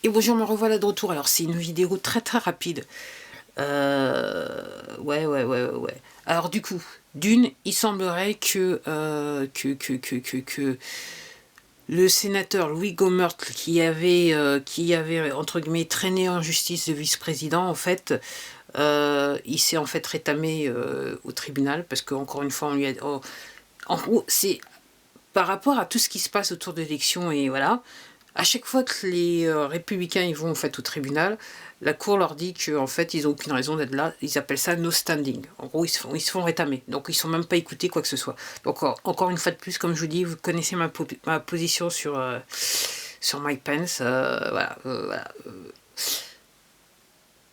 Et bonjour, me revoilà de retour. Alors, c'est une vidéo très très rapide. Ouais. Alors, du coup, d'une, il semblerait que le sénateur Louis Gohmert, qui avait entre guillemets traîné en justice de vice-président, en fait, il s'est en fait rétamé au tribunal parce qu'encore une fois, on lui a. En gros, c'est par rapport à tout ce qui se passe autour de l'élection et voilà. À chaque fois que les républicains ils vont en fait au tribunal, la cour leur dit qu'en fait ils n'ont aucune raison d'être là. Ils appellent ça no standing. En gros, ils se font rétamer. Donc ils ne sont même pas écoutés quoi que ce soit. Donc encore une fois de plus, comme je vous dis, vous connaissez ma position sur Mike Pence.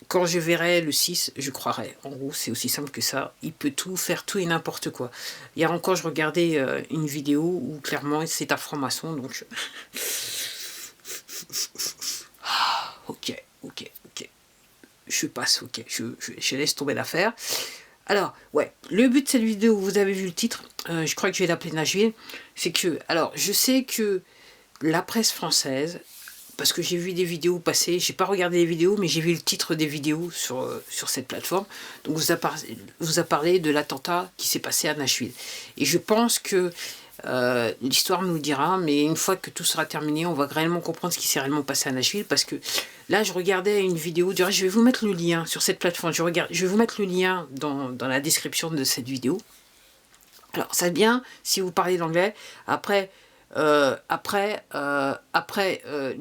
Quand je verrai le 6, je croirai. En gros, c'est aussi simple que ça. Il peut tout faire, tout et n'importe quoi. Hier encore, je regardais une vidéo où clairement c'est un franc-maçon. Donc ok. Je passe, ok. Je laisse tomber l'affaire. Alors, ouais, le but de cette vidéo, vous avez vu le titre, je crois que je vais l'appeler Nashville, c'est que, alors, je sais que la presse française, parce que j'ai vu des vidéos passer, j'ai pas regardé les vidéos, mais j'ai vu le titre des vidéos sur cette plateforme, donc vous a parlé de l'attentat qui s'est passé à Nashville. Et je pense que l'histoire nous dira, mais une fois que tout sera terminé, on va réellement comprendre ce qui s'est réellement passé à Nashville, parce que là, je regardais une vidéo, je vais vous mettre le lien sur cette plateforme, je vais vous mettre le lien dans la description de cette vidéo. Alors, ça bien si vous parlez l'anglais. Après, le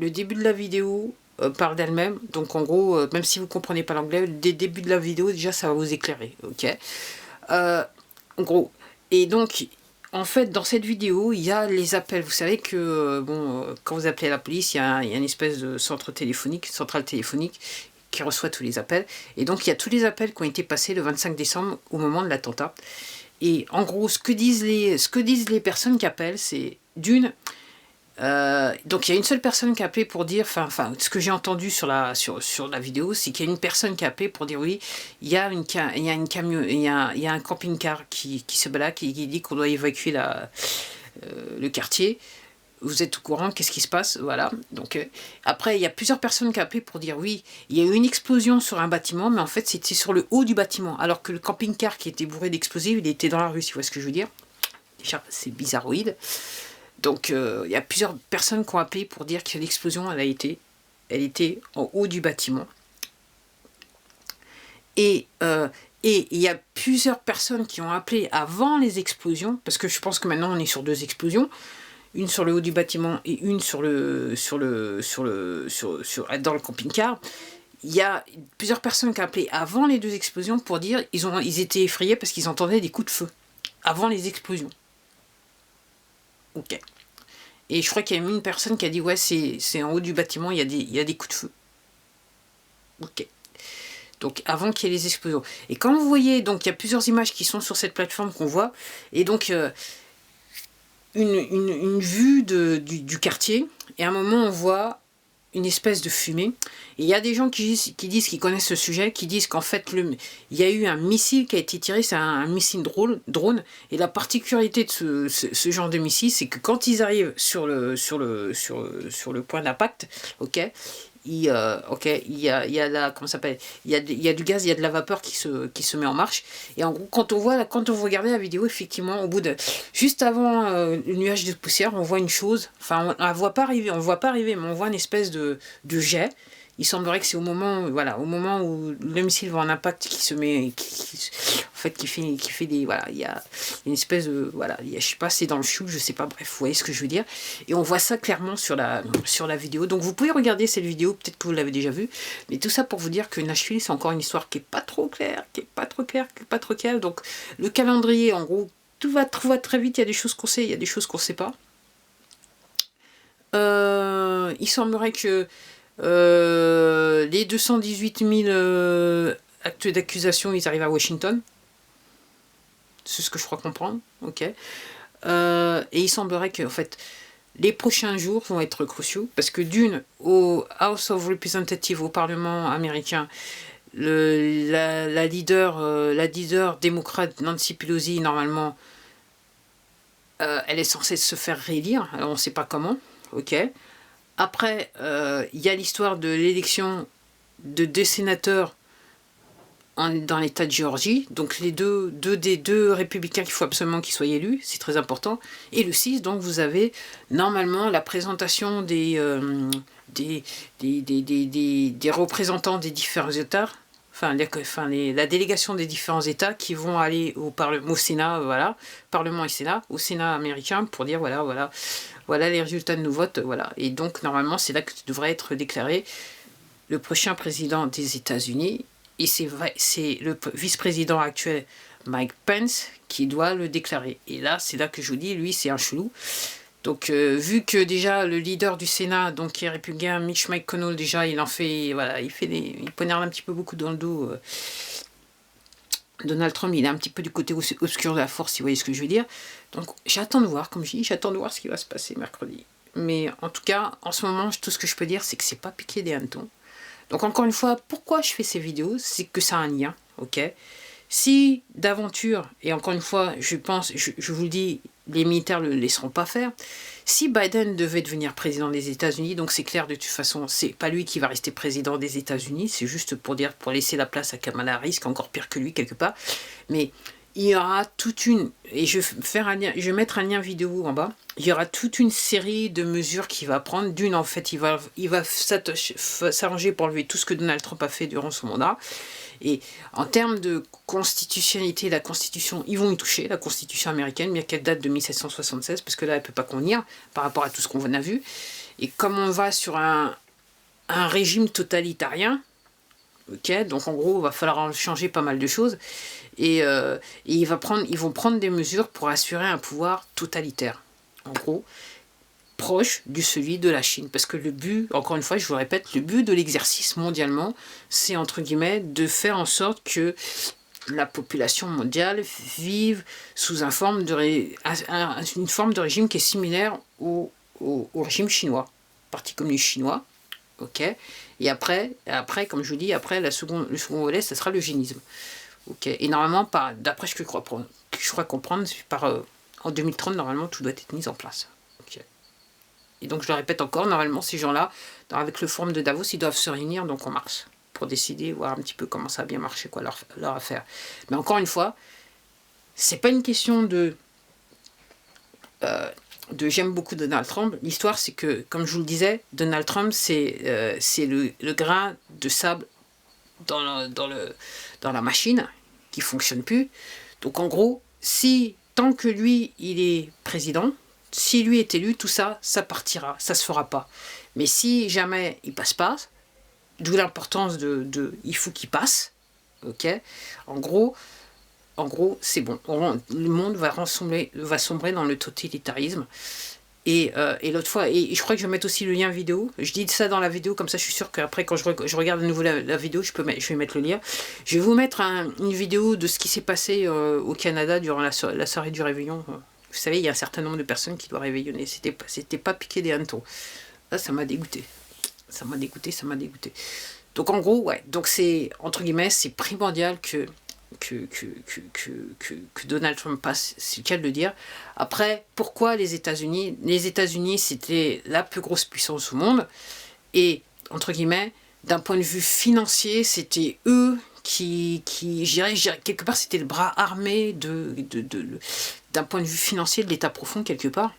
début de la vidéo parle d'elle-même, donc en gros, même si vous ne comprenez pas l'anglais, dès le début de la vidéo, déjà, ça va vous éclairer, ok. En gros, et donc, en fait, dans cette vidéo, il y a les appels. Vous savez que, quand vous appelez la police, il y a une espèce de centrale téléphonique, qui reçoit tous les appels. Et donc, il y a tous les appels qui ont été passés le 25 décembre au moment de l'attentat. Et en gros, ce que disent les personnes qui appellent, c'est d'une... donc il y a une seule personne qui a appelé pour dire, enfin ce que j'ai entendu sur la vidéo, c'est qu'il y a une personne qui a appelé pour dire oui, il y a un camping-car qui se balade, qui dit qu'on doit évacuer le quartier. Vous êtes au courant, qu'est-ce qui se passe, voilà. Donc après il y a plusieurs personnes qui ont appelé pour dire oui, il y a eu une explosion sur un bâtiment, mais en fait c'était sur le haut du bâtiment, alors que le camping-car qui était bourré d'explosifs, il était dans la rue, si vous voyez ce que je veux dire. Déjà c'est bizarroïde. Donc il y a plusieurs personnes qui ont appelé pour dire que l'explosion, elle était en haut du bâtiment. Et il y a plusieurs personnes qui ont appelé avant les explosions, parce que je pense que maintenant on est sur 2 explosions, une sur le haut du bâtiment et une dans le camping-car. Il y a plusieurs personnes qui ont appelé avant les 2 explosions pour dire ils étaient effrayés parce qu'ils entendaient des coups de feu avant les explosions. Ok. Et je crois qu'il y a une personne qui a dit ouais, c'est en haut du bâtiment, il y a des coups de feu. Ok. Donc avant qu'il y ait les explosions. Et quand vous voyez, donc il y a plusieurs images qui sont sur cette plateforme qu'on voit, et donc une vue du quartier, et à un moment on voit une espèce de fumée. Et il y a des gens qui disent qu'ils connaissent ce sujet, qui disent qu'en fait il y a eu un missile qui a été tiré, c'est un missile drone. Et la particularité de ce genre de missile, c'est que quand ils arrivent sur le point d'impact, ok, il y a comment ça s'appelle, il y a du gaz, il y a de la vapeur qui se met en marche. Et en gros, quand vous regardez la vidéo, effectivement, juste avant le nuage de poussière, on voit une chose. Enfin, on ne voit pas arriver, mais on voit une espèce de jet. Il semblerait que c'est au moment où le missile va en impact qui fait des, voilà, il y a une espèce de, voilà, je sais pas, c'est dans le chou, je sais pas, bref, vous voyez ce que je veux dire. Et on voit ça clairement sur la vidéo. Donc vous pouvez regarder cette vidéo, peut-être que vous l'avez déjà vue, mais tout ça pour vous dire que Nashville, c'est encore une histoire qui est pas trop claire, Donc le calendrier, en gros, tout va très vite, il y a des choses qu'on sait, il y a des choses qu'on sait pas. Il semblerait que les 218 000 actes d'accusation, ils arrivent à Washington. C'est ce que je crois comprendre. Ok. Et il semblerait que, en fait, les prochains jours vont être cruciaux parce que d'une, au House of Representatives, au Parlement américain, la leader démocrate Nancy Pelosi, normalement, elle est censée se faire réélire. Alors on ne sait pas comment. Ok. Après, il y a l'histoire de l'élection de 2 sénateurs dans l'État de Géorgie. Donc les des deux républicains qu'il faut absolument qu'ils soient élus, c'est très important. Et le 6, donc vous avez normalement la présentation des représentants des différents États, la délégation des différents États qui vont aller au Sénat, voilà, Parlement et Sénat, au Sénat américain pour dire voilà les résultats de nos votes, voilà. Et donc normalement c'est là que devrait être déclaré le prochain président des États-Unis. Et c'est le vice-président actuel, Mike Pence, qui doit le déclarer. Et là, c'est là que je vous dis, lui, c'est un chelou. Donc, vu que déjà le leader du Sénat, donc qui est républicain, Mitch McConnell, déjà, il poignarde un petit peu beaucoup dans le dos. Donald Trump, il est un petit peu du côté obscur de la force, si vous voyez ce que je veux dire. Donc, j'attends de voir, comme je dis, j'attends de voir ce qui va se passer mercredi. Mais en tout cas, en ce moment, tout ce que je peux dire, c'est que c'est pas piqué des hannetons. Donc encore une fois, pourquoi je fais ces vidéos? C'est que ça a un lien, ok? Si d'aventure, et encore une fois, je vous le dis, les militaires ne le laisseront pas faire, si Biden devait devenir président des États-Unis, donc c'est clair de toute façon, c'est pas lui qui va rester président des États-Unis, c'est juste pour laisser la place à Kamala Harris, qui est encore pire que lui quelque part, mais il y aura et je vais mettre un lien vidéo en bas, il y aura toute une série de mesures qu'il va prendre. D'une, en fait, il va s'arranger pour enlever tout ce que Donald Trump a fait durant son mandat. Et en termes de constitutionnalité, la Constitution, ils vont y toucher, la Constitution américaine, bien qu'elle date de 1776, parce que là, elle ne peut pas convenir par rapport à tout ce qu'on a vu. Et comme on va sur un régime totalitarien, ok, donc en gros, il va falloir changer pas mal de choses. Et ils vont prendre des mesures pour assurer un pouvoir totalitaire. En gros, proche du celui de la Chine. Parce que le but, encore une fois, je vous répète, le but de l'exercice mondialement, c'est entre guillemets de faire en sorte que la population mondiale vive sous une forme de régime qui est similaire au régime chinois, Parti communiste chinois. Ok. Et après, comme je vous dis, après le second volet, ça sera l'eugénisme. Ok. Et normalement, d'après ce que je crois comprendre, en 2030, normalement, tout doit être mis en place. Okay. Et donc, je le répète encore, normalement, ces gens-là, avec le forum de Davos, ils doivent se réunir donc en mars pour décider, voir un petit peu comment ça a bien marché, quoi, leur affaire. Mais encore une fois, c'est pas une question de j'aime beaucoup Donald Trump. L'histoire, c'est que, comme je vous le disais, Donald Trump, c'est le grain de sable dans la machine qui fonctionne plus. Donc, en gros, tant que lui, il est président, si lui est élu, tout ça, ça partira, ça se fera pas. Mais si jamais il passe pas, d'où l'importance il faut qu'il passe, ok. En gros, c'est bon. Le monde va sombrer dans le totalitarisme. Et l'autre fois, et je crois que je vais mettre aussi le lien vidéo. Je dis ça dans la vidéo, comme ça je suis sûr qu'après quand je regarde de nouveau la vidéo, je vais mettre le lien. Je vais vous mettre une vidéo de ce qui s'est passé au Canada durant la soirée du réveillon. Vous savez, il y a un certain nombre de personnes qui doivent réveillonner. C'était pas piqué des hannetons. Là, ça m'a dégoûté. Ça m'a dégoûté. Donc en gros, ouais. Donc c'est, entre guillemets, c'est primordial que Donald Trump passe, c'est le cas de le dire. Après, pourquoi les États-Unis? Les États-Unis, c'était la plus grosse puissance au monde. Et, entre guillemets, d'un point de vue financier, c'était eux qui je dirais, quelque part, c'était le bras armé d'un point de vue financier de l'État profond, quelque part,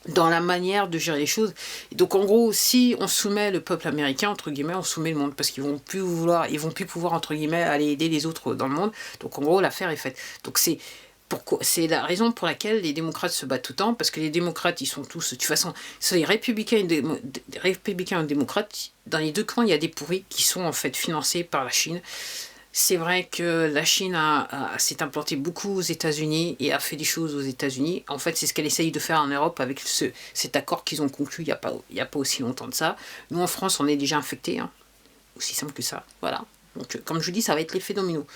dans la manière de gérer les choses. Et donc en gros, si on soumet le peuple américain, entre guillemets, on soumet le monde, parce qu'ils vont plus pouvoir, entre guillemets, aller aider les autres dans le monde. Donc en gros, l'affaire est faite. Donc c'est la raison pour laquelle les démocrates se battent tout le temps, parce que les démocrates, ils sont tous, de toute façon, c'est les républicains et démocrates, dans les deux camps, il y a des pourris qui sont en fait financés par la Chine. C'est vrai que la Chine s'est implantée beaucoup aux États-Unis et a fait des choses aux États-Unis. En fait, c'est ce qu'elle essaye de faire en Europe avec cet accord qu'ils ont conclu il n'y a pas aussi longtemps de ça. Nous, en France, on est déjà infectés, hein. Aussi simple que ça. Voilà. Donc, comme je vous dis, ça va être l'effet domino.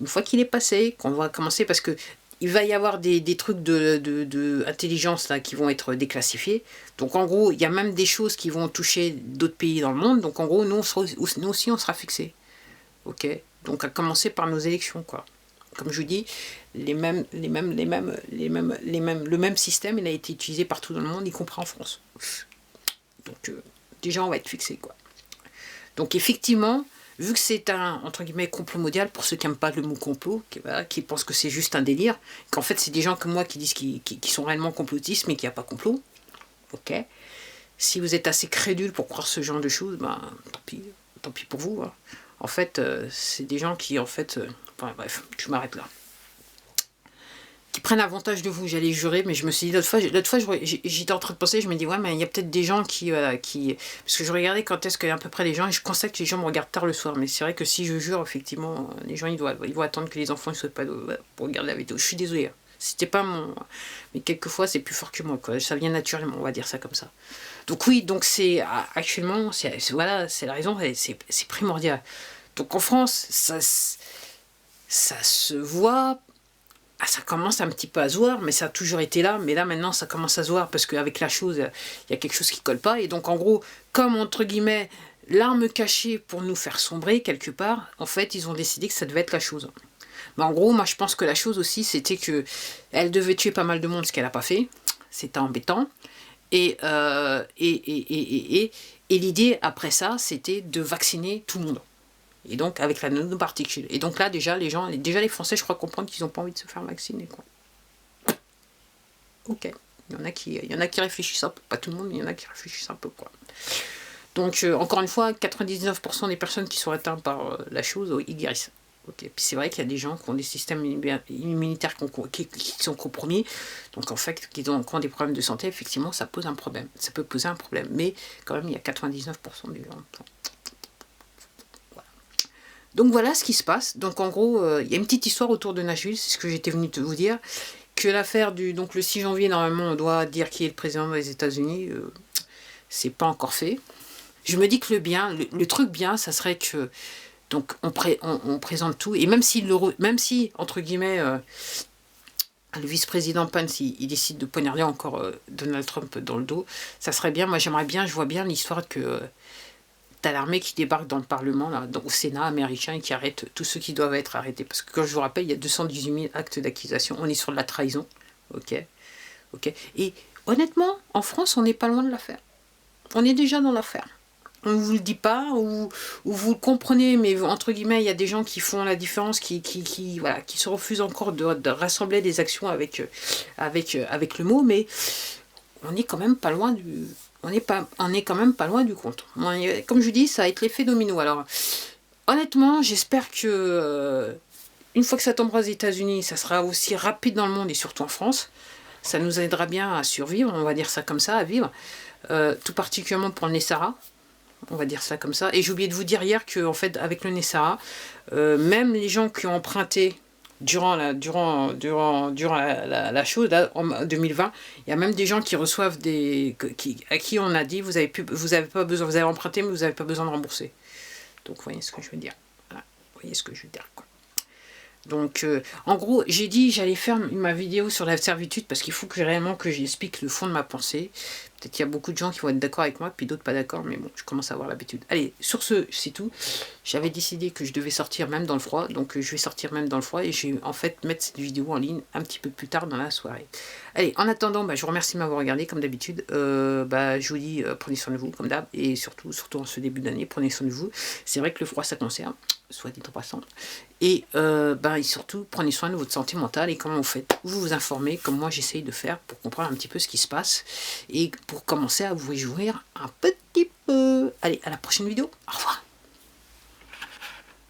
Une fois qu'il est passé, qu'on va commencer, parce que il va y avoir des trucs de intelligence là, qui vont être déclassifiés. Donc, en gros, il y a même des choses qui vont toucher d'autres pays dans le monde. Donc, en gros, nous aussi, on sera fixés. Ok. Donc à commencer par nos élections, quoi. Comme je vous dis, le même système, il a été utilisé partout dans le monde, y compris en France. Donc déjà on va être fixé quoi. Donc effectivement, vu que c'est un, entre guillemets, complot mondial, pour ceux qui n'aiment pas le mot complot, voilà, qui pensent que c'est juste un délire, qu'en fait c'est des gens comme moi qui disent qu'ils sont réellement complotistes, mais qu'il n'y a pas complot, ok. Si vous êtes assez crédule pour croire ce genre de choses, ben tant pis pour vous. Hein. En fait, c'est des gens qui, en fait, enfin bref, je m'arrête là. Qui prennent avantage de vous, j'allais jurer, mais je me suis dit l'autre fois j'étais en train de penser, je me dis ouais, mais il y a peut-être des gens qui, parce que je regardais quand est-ce qu'il y a à peu près les gens, et je constate que les gens me regardent tard le soir, mais c'est vrai que si je jure, effectivement, les gens ils vont attendre que les enfants ne soient pas pour regarder la vidéo. Je suis désolée, hein. C'était pas mon... Mais quelquefois c'est plus fort que moi, quoi. Ça vient naturellement, on va dire ça comme ça. Donc oui, donc c'est actuellement, voilà, c'est la raison, c'est primordial. Donc en France, ça se voit. Ah, ça commence un petit peu à se voir, mais ça a toujours été là. Mais là, maintenant, ça commence à se voir parce qu'avec la chose, il y a quelque chose qui colle pas. Et donc, en gros, comme, entre guillemets, l'arme cachée pour nous faire sombrer quelque part, en fait, ils ont décidé que ça devait être la chose. Mais en gros, moi, je pense que la chose aussi, c'était que elle devait tuer pas mal de monde, ce qu'elle n'a pas fait. C'était embêtant. Et l'idée, après ça, c'était de vacciner tout le monde. Et donc, avec la nanoparticule. Et donc là, déjà, les Français, je crois comprendre qu'ils n'ont pas envie de se faire vacciner, quoi. Ok. Il y en a qui réfléchissent un peu. Pas tout le monde, mais il y en a qui réfléchissent un peu, quoi. Donc, encore une fois, 99% des personnes qui sont atteintes par la chose, ils guérissent. Ok. Puis c'est vrai qu'il y a des gens qui ont des systèmes immunitaires qui sont compromis. Donc, en fait, qui ont des problèmes de santé, effectivement, ça pose un problème. Ça peut poser un problème. Mais, quand même, il y a 99% des gens. Donc voilà ce qui se passe. Donc en gros, il y a une petite histoire autour de Nashville, c'est ce que j'étais venu vous dire. Que l'affaire donc le 6 janvier, normalement, on doit dire qui est le président des États-Unis. C'est pas encore fait. Je me dis que le truc bien, ça serait que donc on présente tout. Et même si, entre guillemets, le vice-président Pence, il décide de poignarder encore Donald Trump dans le dos, ça serait bien. Moi, j'aimerais bien, je vois bien l'histoire que... T'as l'armée qui débarque dans le Parlement, là, au Sénat américain, et qui arrête tous ceux qui doivent être arrêtés. Parce que, comme je vous rappelle, il y a 218 000 actes d'accusation. On est sur de la trahison. Ok. Et honnêtement, en France, on n'est pas loin de l'affaire. On est déjà dans l'affaire. On ne vous le dit pas, ou vous le comprenez, mais entre guillemets, il y a des gens qui font la différence, qui se refusent encore de rassembler des actions avec le mot, mais on est quand même pas loin du... On est quand même pas loin du compte. Comme je dis, ça va être l'effet domino. Alors, honnêtement, j'espère que une fois que ça tombera aux États-Unis, ça sera aussi rapide dans le monde et surtout en France. Ça nous aidera bien à survivre, on va dire ça comme ça, à vivre. Tout particulièrement pour le Nessara, on va dire ça comme ça. Et j'ai oublié de vous dire hier que, en fait, avec le Nessara, même les gens qui ont emprunté durant la chose, là, en 2020, il y a même des gens qui reçoivent à qui on a dit vous avez pas besoin, vous avez emprunté, mais vous n'avez pas besoin de rembourser. Donc, vous voyez ce que je veux dire. Voilà. Vous voyez ce que je veux dire, quoi. Donc, en gros, j'ai dit j'allais faire ma vidéo sur la servitude parce qu'il faut réellement que j'explique le fond de ma pensée. Peut-être qu'il y a beaucoup de gens qui vont être d'accord avec moi, puis d'autres pas d'accord, mais bon, je commence à avoir l'habitude. Allez, sur ce, c'est tout. J'avais décidé que je devais sortir même dans le froid, donc je vais sortir même dans le froid et je vais en fait mettre cette vidéo en ligne un petit peu plus tard dans la soirée. Allez, en attendant, je vous remercie de m'avoir regardé comme d'habitude. Je vous dis, prenez soin de vous comme d'hab, et surtout en ce début d'année, prenez soin de vous. C'est vrai que le froid ça concerne, soit dit en passant. Et surtout, prenez soin de votre santé mentale et comment vous faites. Vous vous informez, comme moi j'essaye de faire, pour comprendre un petit peu ce qui se passe et pour commencer à vous réjouir un petit peu. Allez, à la prochaine vidéo. Au revoir.